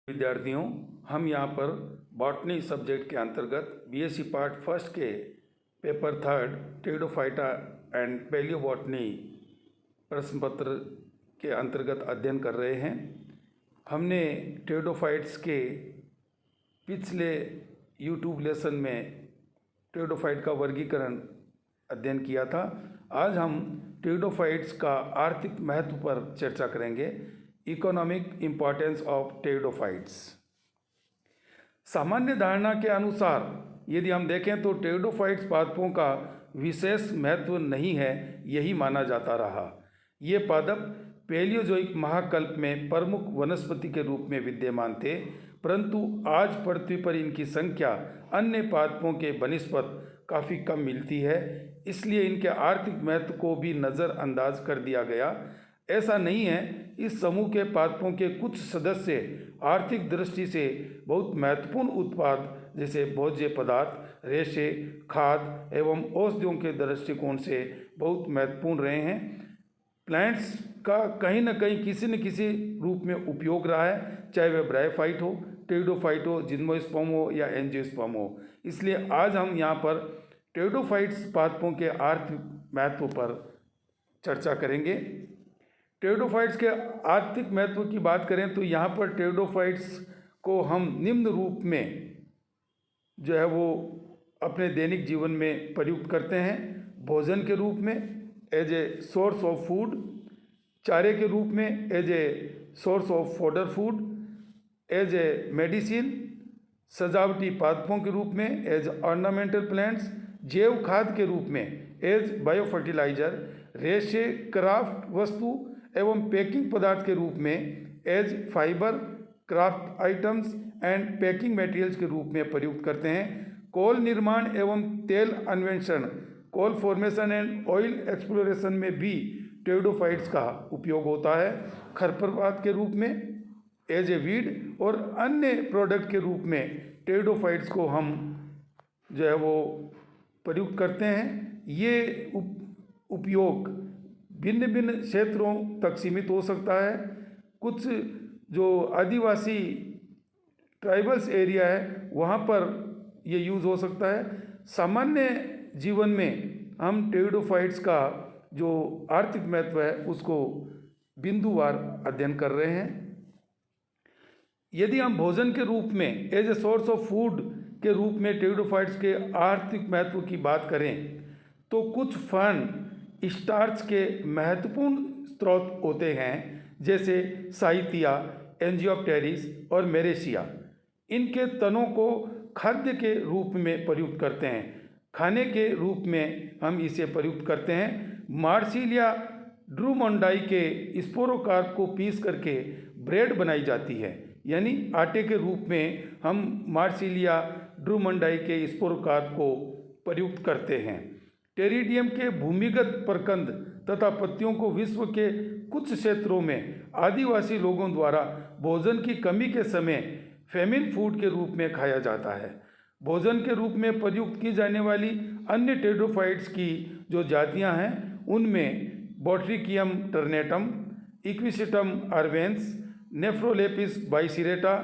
विद्यार्थियों, हम यहाँ पर बॉटनी सब्जेक्ट के अंतर्गत बीएससी पार्ट फर्स्ट के paper third pteridophyta and palaeobotany प्रश्न पत्र के अंतर्गत अध्ययन कर रहे हैं। हमने टेरिडोफाइट्स के पिछले यूट्यूब लेसन में टेरिडोफाइट का वर्गीकरण अध्ययन किया था। आज हम टेरिडोफाइट्स का आर्थिक महत्व पर चर्चा करेंगे। Economic importance of pteridophytes. सामान्य धारणा के अनुसार यदि हम देखें तो टेरिडोफाइट्स पादपों का विशेष महत्व नहीं है, यही माना जाता रहा। ये पादप पैलियोजोइक महाकल्प में प्रमुख वनस्पति के रूप में विद्यमान थे, परंतु आज पृथ्वी पर इनकी संख्या अन्य पादपों के बनिस्पत काफ़ी कम मिलती है, इसलिए इनके आर्थिक महत्व को भी नज़रअंदाज कर दिया गया। ऐसा नहीं है, इस समूह के पादपों के कुछ सदस्य आर्थिक दृष्टि से बहुत महत्वपूर्ण उत्पाद जैसे भोज्य पदार्थ, रेशे, खाद एवं औषधियों के दृष्टिकोण से बहुत महत्वपूर्ण रहे हैं। प्लांट्स का कहीं न कहीं किसी न किसी रूप में उपयोग रहा है, चाहे वह ब्रायोफाइट हो, टेरिडोफाइट हो, जिम्नोस्पर्म हो या एंजियोस्पर्म हो। इसलिए आज हम यहाँ पर टेरिडोफाइट्स पादपों के आर्थिक महत्व पर चर्चा करेंगे। टेरिडोफाइट्स के आर्थिक महत्व की बात करें तो यहाँ पर टेरिडोफाइट्स को हम निम्न रूप में जो है वो अपने दैनिक जीवन में प्रयुक्त करते हैं। भोजन के रूप में as a source of food, चारे के रूप में as a source of fodder food, as a medicine, सजावटी पादपों के रूप में एज ऑर्नामेंटल प्लांट्स, जैव खाद के रूप में एज बायो फर्टिलाइजर, रेशे, क्राफ्ट वस्तु एवं पैकिंग पदार्थ के रूप में as fibre, craft items and packing materials के रूप में प्रयुक्त करते हैं। कोल निर्माण एवं तेल अन्वेषण, कोल फॉर्मेशन एंड ऑयल एक्सप्लोरेशन में भी टेरिडोफाइट्स का उपयोग होता है। खरपतवार के रूप में एज ए वीड और अन्य प्रोडक्ट के रूप में टेरिडोफाइट्स को हम जो है वो प्रयुक्त करते हैं। ये उपयोग भिन्न भिन्न क्षेत्रों तक सीमित हो सकता है। कुछ जो आदिवासी ट्राइबल्स एरिया है वहाँ पर ये यूज़ हो सकता है। सामान्य जीवन में हम टेरिडोफाइट्स का जो आर्थिक महत्व है उसको बिंदुवार अध्ययन कर रहे हैं। यदि हम भोजन के रूप में as a source of food के रूप में टेरिडोफाइट्स के आर्थिक महत्व की बात करें तो कुछ फर्न स्टार्च के महत्वपूर्ण स्रोत होते हैं, जैसे साइथिया, एंजियोप्टेरिस और मेरेशिया। इनके तनों को खाद्य के रूप में प्रयुक्त करते हैं। खाने के रूप में हम इसे प्रयुक्त करते हैं। मार्सिलिया ड्रूमोंडाई के स्पोरोकार्प को पीस करके ब्रेड बनाई जाती है, यानी आटे के रूप में हम मार्सिलिया ड्रूमोंडाई के स्पोरोकार्प को प्रयुक्त करते हैं। टेरिडियम के भूमिगत प्रकंद तथा पत्तियों को विश्व के कुछ क्षेत्रों में आदिवासी लोगों द्वारा भोजन की कमी के समय फेमिन फूड के रूप में खाया जाता है। भोजन के रूप में प्रयुक्त की जाने वाली अन्य टेरिडोफाइट्स की जो जातियां हैं उनमें बोट्रिकियम टर्नेटम, इक्विसिटम आर्वेंस, नेफ्रोलेपिस बाइसिरेटा,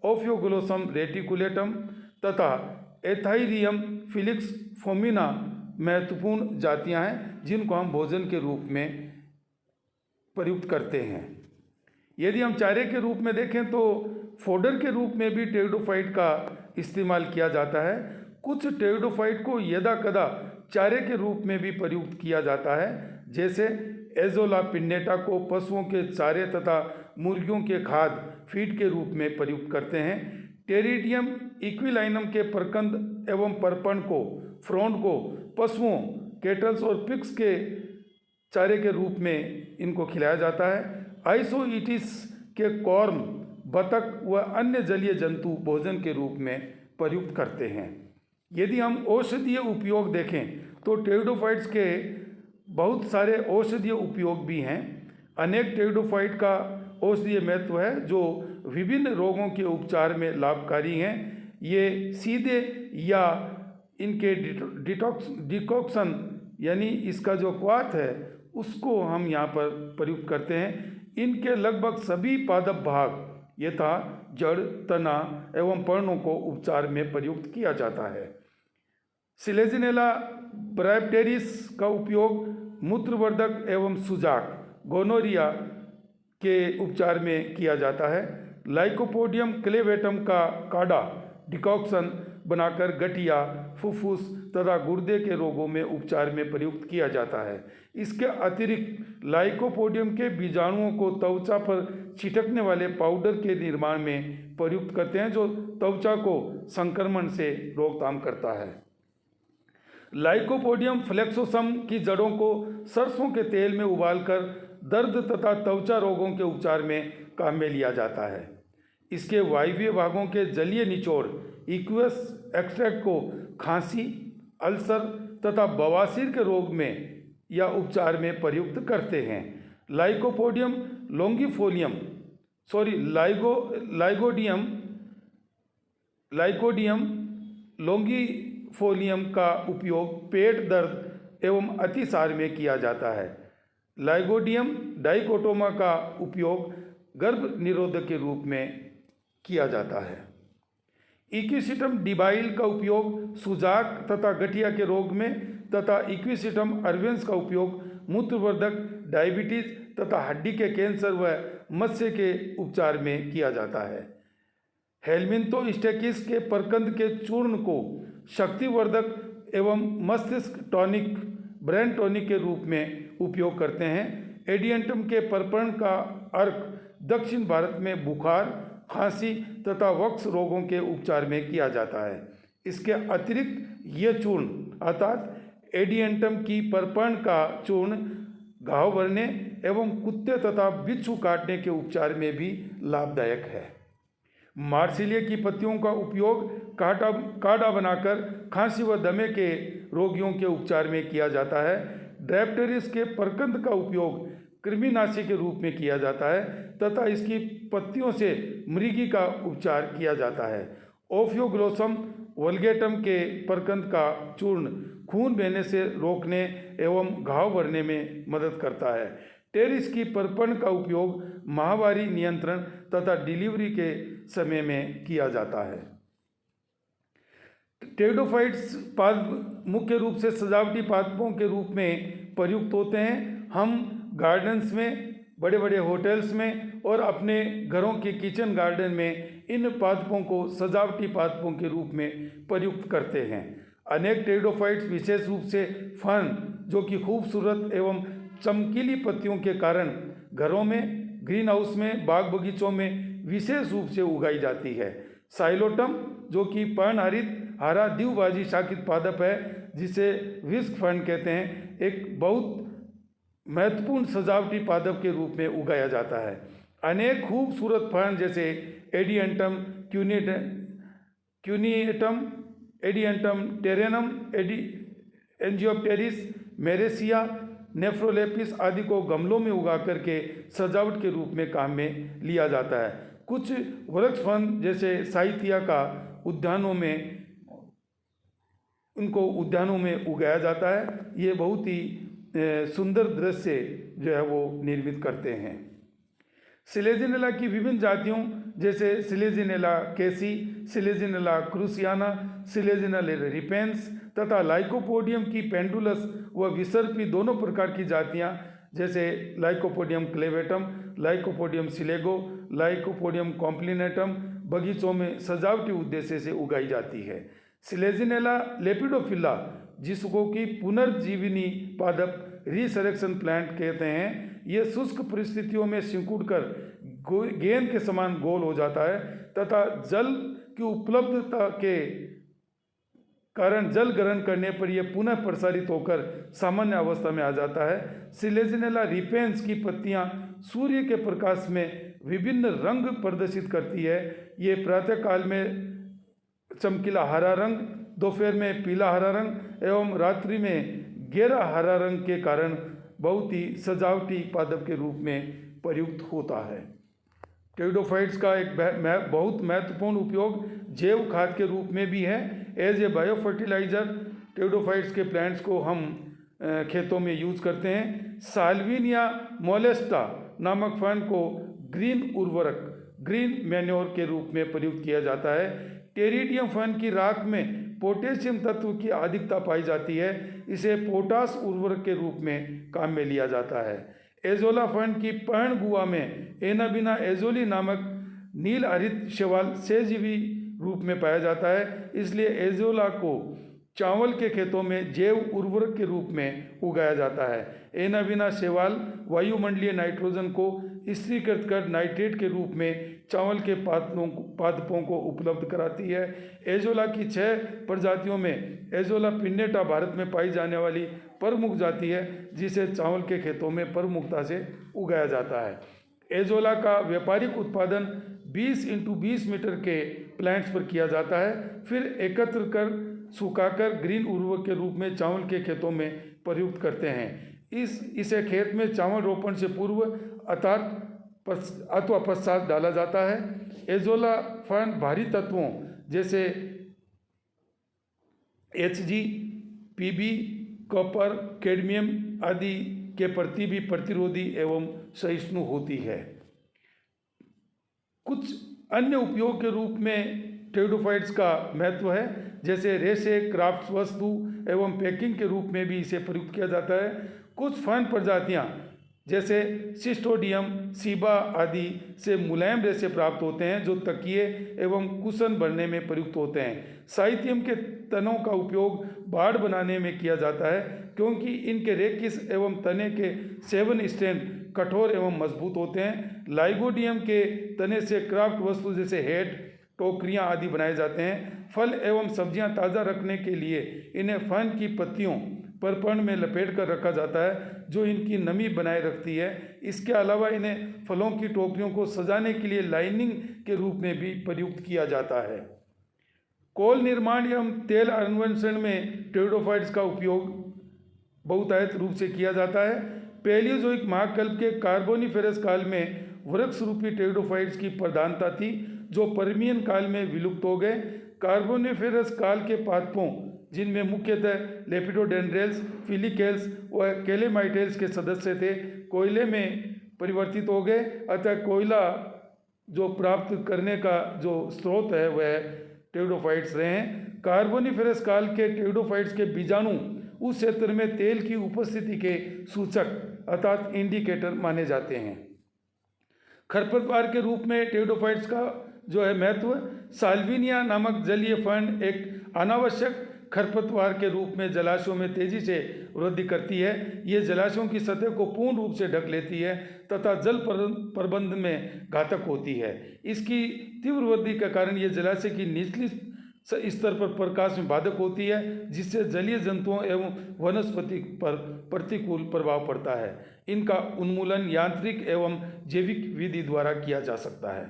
ओफियोग्लोसम रेटिकुलेटम तथा एथाइरियम फिलिक्स फोमिना महत्वपूर्ण जातियां हैं जिनको हम भोजन के रूप में प्रयुक्त करते हैं। यदि हम चारे के रूप में देखें तो फोडर के रूप में भी टेरिडोफाइट का इस्तेमाल किया जाता है। कुछ टेरिडोफाइट को यदा कदा चारे के रूप में भी प्रयुक्त किया जाता है, जैसे एजोला पिन्नेटा को पशुओं के चारे तथा मुर्गियों के खाद फीड के रूप में प्रयुक्त करते हैं। टेरिडियम इक्विलाइनम के प्रकंद एवं परपण को, फ्रॉन्ड को पशुओं, केटल्स और पिग्स के चारे के रूप में इनको खिलाया जाता है। आइसोइटिस के कॉर्म, बतख व अन्य जलीय जंतु भोजन के रूप में प्रयुक्त करते हैं। यदि हम औषधीय उपयोग देखें तो टेरिडोफाइट्स के बहुत सारे औषधीय उपयोग भी हैं। अनेक टेरिडोफाइट का औषधीय महत्व है जो विभिन्न रोगों के उपचार में लाभकारी हैं। ये सीधे या इनके डिकॉक्शन यानी इसका जो क्वाथ है उसको हम यहाँ पर प्रयुक्त करते हैं। इनके लगभग सभी पादप भाग यथा जड़, तना एवं पर्णों को उपचार में प्रयुक्त किया जाता है। सिलेजिनेला ब्रायोप्टेरिस का उपयोग मूत्रवर्धक एवं सुजाक, गोनोरिया के उपचार में किया जाता है। लाइकोपोडियम क्लेवेटम का काढ़ा डिकॉक्शन बनाकर गठिया, फुफ्फुस तथा गुर्दे के रोगों में उपचार में प्रयुक्त किया जाता है। इसके अतिरिक्त लाइकोपोडियम के बीजाणुओं को त्वचा पर छिटकने वाले पाउडर के निर्माण में प्रयुक्त करते हैं, जो त्वचा को संक्रमण से रोकथाम करता है। लाइकोपोडियम फ्लेक्सोसम की जड़ों को सरसों के तेल में उबालकर दर्द तथा त्वचा रोगों के उपचार में काम में लिया जाता है। इसके वायवीय भागों के जलीय निचोड़ इक्वस एक्सट्रैक्ट को खांसी, अल्सर तथा बवासीर के रोग में या उपचार में प्रयुक्त करते हैं। लाइकोपोडियम लॉन्गिफोलियम लाइकोडियम लॉन्गिफोलियम का उपयोग पेट दर्द एवं अतिसार में किया जाता है। लाइगोडियम डाइकोटोमा का उपयोग गर्भ निरोधक के रूप में किया जाता है। इक्विसिटम डिबाइल का उपयोग सुजाक तथा गठिया के रोग में तथा इक्विसिटम अर्वेंस का उपयोग मूत्रवर्धक, डायबिटीज तथा हड्डी के कैंसर व मत्स्य के उपचार में किया जाता है। हेलमिंथोस्टेकिस के परकंद के चूर्ण को शक्तिवर्धक एवं मस्तिष्क टॉनिक, ब्रेन टॉनिक के रूप में उपयोग करते हैं। एडियंटम के परपर्ण का अर्क दक्षिण भारत में बुखार, खांसी तथा वक्स रोगों के उपचार में किया जाता है। इसके अतिरिक्त ये चूर्ण अर्थात एडियंटम की परपर्ण का चूर्ण घाव भरने एवं कुत्ते तथा बिच्छू काटने के उपचार में भी लाभदायक है। मार्सिलिया की पत्तियों का उपयोग काढ़ा बनाकर खांसी व दमे के रोगियों के उपचार में किया जाता है। ड्रायोप्टेरिस के परकंद का उपयोग कृमिनाशी के रूप में किया जाता है तथा इसकी पत्तियों से मृगी का उपचार किया जाता है। ओफियोग्लोसम वल्गेटम के परकंद का चूर्ण खून बहने से रोकने एवं घाव भरने में मदद करता है। टेरिस की परपर्ण का उपयोग माहवारी नियंत्रण तथा डिलीवरी के समय में किया जाता है। टेरिडोफाइट्स पादप मुख्य रूप से सजावटी पादपों के रूप में प्रयुक्त होते हैं। हम गार्डन्स में, बड़े बड़े होटल्स में और अपने घरों के किचन गार्डन में इन पादपों को सजावटी पादपों के रूप में प्रयुक्त करते हैं। अनेक टेरिडोफाइट्स विशेष रूप से फर्न, जो कि खूबसूरत एवं चमकीली पत्तियों के कारण घरों में, ग्रीन हाउस में, बाग बगीचों में विशेष रूप से उगाई जाती है। साइलोटम, जो कि पर्णहरित हरा द्विभाजी शाखित पादप है, जिसे विस्क फर्न कहते हैं, एक बहुत महत्वपूर्ण सजावटी पादप के रूप में उगाया जाता है। अनेक खूबसूरत फर्न जैसे एडियंटम क्यूनिएटम, एडियंटम टेरेनम, एंजियोप्टेरिस, मेरेसिया, नेफ्रोलेपिस आदि को गमलों में उगा करके सजावट के रूप में काम में लिया जाता है। कुछ वृक्ष फर्न जैसे साइथिया का उद्यानों में उगाया जाता है। ये बहुत ही सुंदर दृश्य जो है वो निर्मित करते हैं। सिलेजिनेला की विभिन्न जातियों जैसे सिलेजिनेला केसी, सिलेजिनेला क्रूसियाना, सिलेजिनेला रिपेंस तथा लाइकोपोडियम की पेंडुलस व विसर्पी दोनों प्रकार की जातियां जैसे लाइकोपोडियम क्लेवेटम, लाइकोपोडियम सिलेगो, लाइकोपोडियम कॉम्प्लिनेटम बगीचों में सजावटी उद्देश्य से उगाई जाती है। सिलेजिनेला लेपिडोफिला, जिसको कि पुनर्जीविनी पादप रिसरेक्शन प्लांट कहते हैं, ये शुष्क परिस्थितियों में सिकुड़कर गेंद के समान गोल हो जाता है तथा जल की उपलब्धता के कारण जल ग्रहण करने पर यह पुनः प्रसारित होकर सामान्य अवस्था में आ जाता है। सिलेजिनेला रिपेंस की पत्तियां सूर्य के प्रकाश में विभिन्न रंग प्रदर्शित करती है। ये प्रातःकाल में चमकीला हरा रंग, दोपहर में पीला हरा रंग एवं रात्रि में गहरा हरा रंग के कारण बहुत ही सजावटी पादप के रूप में प्रयुक्त होता है। टेरिडोफाइट्स का एक बहुत महत्वपूर्ण उपयोग जैव खाद के रूप में भी है। As a bio fertiliser pteridophytes के प्लांट्स को हम खेतों में यूज करते हैं। साल्विनिया मोलेस्टा नामक फर्न को ग्रीन उर्वरक ग्रीन मैन्योर के रूप में प्रयुक्त किया जाता है। टेरिडियम फर्न की राख में पोटेशियम तत्व की अधिकता पाई जाती है, इसे पोटास उर्वरक के रूप में काम में लिया जाता है। एजोला फर्न की पर्ण गुहा में एनाबिना एजोली नामक नील हरित शैवाल सहजीवी रूप में पाया जाता है, इसलिए एजोला को चावल के खेतों में जैव उर्वरक के रूप में उगाया जाता है। एनाबिना शैवाल वायुमंडलीय नाइट्रोजन को स्थिरीकृत कर नाइट्रेट के रूप में चावल के पादपों को उपलब्ध कराती है। एजोला की 6 प्रजातियों में एजोला पिन्नेटा भारत में पाई जाने वाली प्रमुख जाति है, जिसे चावल के खेतों में प्रमुखता से उगाया जाता है। एजोला का व्यापारिक उत्पादन 20x20 मीटर के प्लांट्स पर किया जाता है, फिर एकत्र कर सुखाकर ग्रीन उर्वरक के रूप में चावल के खेतों में प्रयुक्त करते हैं। इसे खेत में चावल रोपण से पूर्व अथवा पश्चात डाला जाता है। एजोला फर्न भारी तत्वों जैसे Hg, Pb, कॉपर, कैडमियम आदि के प्रति भी प्रतिरोधी एवं सहिष्णु होती है। कुछ अन्य उपयोग के रूप में टेरिडोफाइट्स का महत्व है, जैसे रेशे, क्राफ्ट वस्तु एवं पैकिंग के रूप में भी इसे प्रयुक्त किया जाता है। कुछ फर्न प्रजातियां जैसे सिस्टोडियम, सीबा आदि से मुलायम रेशे प्राप्त होते हैं, जो तकिए एवं कुशन बनने में प्रयुक्त होते हैं। साइथियम के तनों का उपयोग बाड़ बनाने में किया जाता है, क्योंकि इनके रेकिस एवं तने के 7 स्टैंड कठोर एवं मजबूत होते हैं। लाइगोडियम के तने से क्राफ्ट वस्तु जैसे हेड, टोकरियां आदि बनाए जाते हैं। फल एवं सब्जियां ताज़ा रखने के लिए इन्हें फर्न की पत्तियों पर पर्ण में लपेट कर रखा जाता है, जो इनकी नमी बनाए रखती है। इसके अलावा इन्हें फलों की टोकरियों को सजाने के लिए लाइनिंग के रूप में भी प्रयुक्त किया जाता है। कोल निर्माण एवं तेल अन्वेषण में टेरिडोफाइट्स का उपयोग बहुतायत रूप से किया जाता है। पैलियोजोइक महाकल्प के कार्बोनिफेरस काल में वृक्ष रूपी टेरिडोफाइट्स की प्रधानता थी, जो पर्मियन काल में विलुप्त हो गए। कार्बोनिफेरस काल के पादपों, जिनमें मुख्यतः लेपिडोडेंड्रेल्स, फिलिकेल्स व कैलेमाइटेल्स के सदस्य थे, कोयले में परिवर्तित हो गए। अतः कोयला जो प्राप्त करने का जो स्रोत है वह टेरिडोफाइट्स रहे हैं। कार्बोनिफेरस काल के टेरिडोफाइट्स के बीजाणु उस क्षेत्र में तेल की उपस्थिति के सूचक अर्थात इंडिकेटर माने जाते हैं। खरपतवार के रूप में टेरिडोफाइट्स का जो है महत्व, साल्विनिया नामक जलीय फर्न एक अनावश्यक खरपतवार के रूप में जलाशयों में तेजी से वृद्धि करती है। ये जलाशयों की सतह को पूर्ण रूप से ढक लेती है तथा जल प्रबंध में घातक होती है। इसकी तीव्र वृद्धि के कारण ये जलाशय की निचली स्तर पर प्रकाश में बाधक होती है, जिससे जलीय जंतुओं एवं वनस्पति पर प्रतिकूल प्रभाव पड़ता है। इनका उन्मूलन यांत्रिक एवं जैविक विधि द्वारा किया जा सकता है।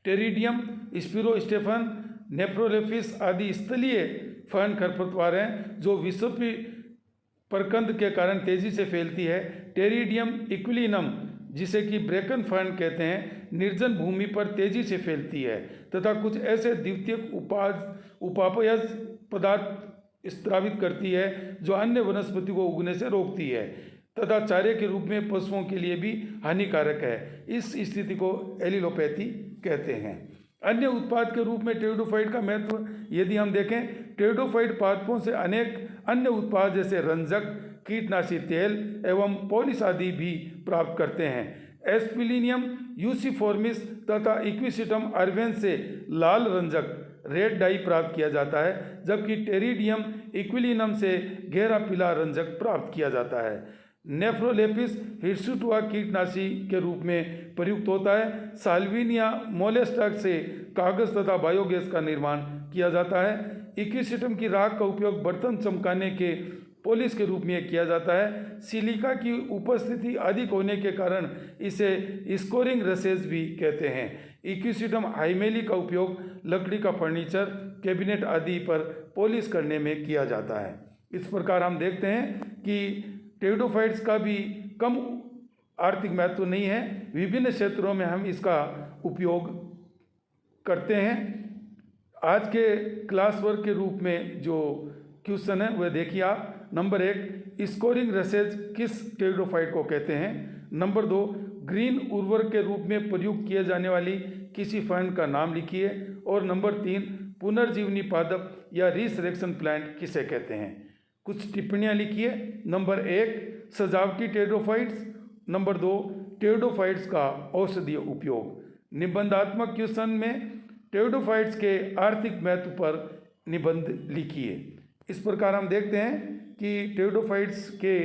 टेरिडियम, स्पिरोस्टेफन, नेफ्रोलेफिस आदि स्थलीय फर्न खरपतवार हैं, जो विषुपी प्रकंद के कारण तेजी से फैलती है। टेरिडियम इक्विलिनम, जिसे कि ब्रेकन फर्न कहते हैं, निर्जन भूमि पर तेजी से फैलती है तथा कुछ ऐसे द्वितीयक उपापयज पदार्थ स्त्रावित करती है जो अन्य वनस्पति को उगने से रोकती है तथा चारे के रूप में पशुओं के लिए भी हानिकारक है। इस स्थिति को एलिलोपैथी कहते हैं। अन्य उत्पाद के रूप में टेरिडोफाइट का महत्व यदि हम देखें, टेरिडोफाइट पादपों से अनेक अन्य उत्पाद जैसे रंजक, कीटनाशी तेल एवं पॉलिश आदि भी प्राप्त करते हैं। एस्पिलिनियम यूसिफॉर्मिस तथा इक्विसिटम अर्वेंस से लाल रंजक रेड डाई प्राप्त किया जाता है, जबकि टेरिडियम इक्विलिनम से गहरा पीला रंजक प्राप्त किया जाता है। नेफ्रोलेपिस हिर्सुटुआ कीटनाशी के रूप में प्रयुक्त होता है। साल्विनिया मोलेस्टक से कागज तथा बायोगैस का निर्माण किया जाता है। इक्विसिटम की राख का उपयोग बर्तन चमकाने के पॉलिश के रूप में किया जाता है। सिलिका की उपस्थिति अधिक होने के कारण इसे स्कोरिंग रसेज भी कहते हैं। इक्विसिटम हाइमेली का उपयोग लकड़ी का फर्नीचर, कैबिनेट आदि पर पॉलिश करने में किया जाता है। इस प्रकार हम देखते हैं कि टेरिडोफाइट्स का भी कम आर्थिक महत्व नहीं है। विभिन्न क्षेत्रों में हम इसका उपयोग करते हैं। आज के क्लास वर्क के रूप में जो क्वेश्चन है वह देखिए आप। नंबर 1, स्कोरिंग रसेज किस टेरिडोफाइट को कहते हैं। नंबर 2, ग्रीन उर्वरक के रूप में प्रयुक्त किए जाने वाली किसी फंड का नाम लिखिए। और नंबर 3, पुनर्जीवनी पादप या रिसरेक्शन प्लांट किसे कहते हैं? कुछ टिप्पणियाँ लिखिए। नंबर 1, सजावटी टेरिडोफाइट्स। नंबर 2, टेरिडोफाइट्स का औषधीय उपयोग। निबंधात्मक क्वेश्चन में टेरिडोफाइट्स के आर्थिक महत्व पर निबंध लिखिए। इस प्रकार हम देखते हैं कि टेरिडोफाइट्स के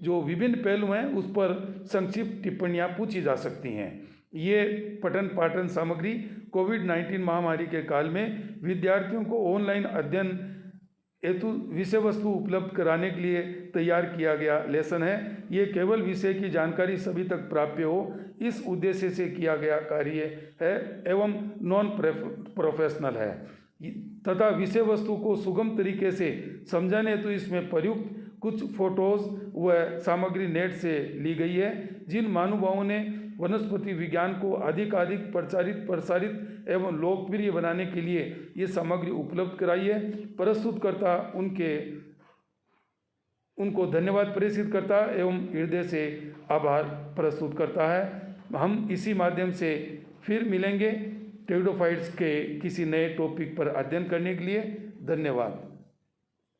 जो विभिन्न पहलू हैं उस पर संक्षिप्त टिप्पणियाँ पूछी जा सकती हैं। ये पठन पाठन सामग्री कोविड-19 महामारी के काल में विद्यार्थियों को ऑनलाइन अध्ययन हेतु विषय वस्तु उपलब्ध कराने के लिए तैयार किया गया लेसन है। ये केवल विषय की जानकारी सभी तक प्राप्य हो, इस उद्देश्य से किया गया कार्य है एवं नॉन प्रोफेशनल है तथा विषय वस्तु को सुगम तरीके से समझाने हेतु इसमें प्रयुक्त कुछ फोटोज व सामग्री नेट से ली गई है। जिन महानुभावों ने वनस्पति विज्ञान को अधिकाधिक प्रसारित एवं लोकप्रिय बनाने के लिए ये सामग्री उपलब्ध कराई है, प्रस्तुतकर्ता उनको धन्यवाद प्रेषित करता एवं हृदय से आभार प्रस्तुत करता है। हम इसी माध्यम से फिर मिलेंगे टेरिडोफाइट्स के किसी नए टॉपिक पर अध्ययन करने के लिए। धन्यवाद।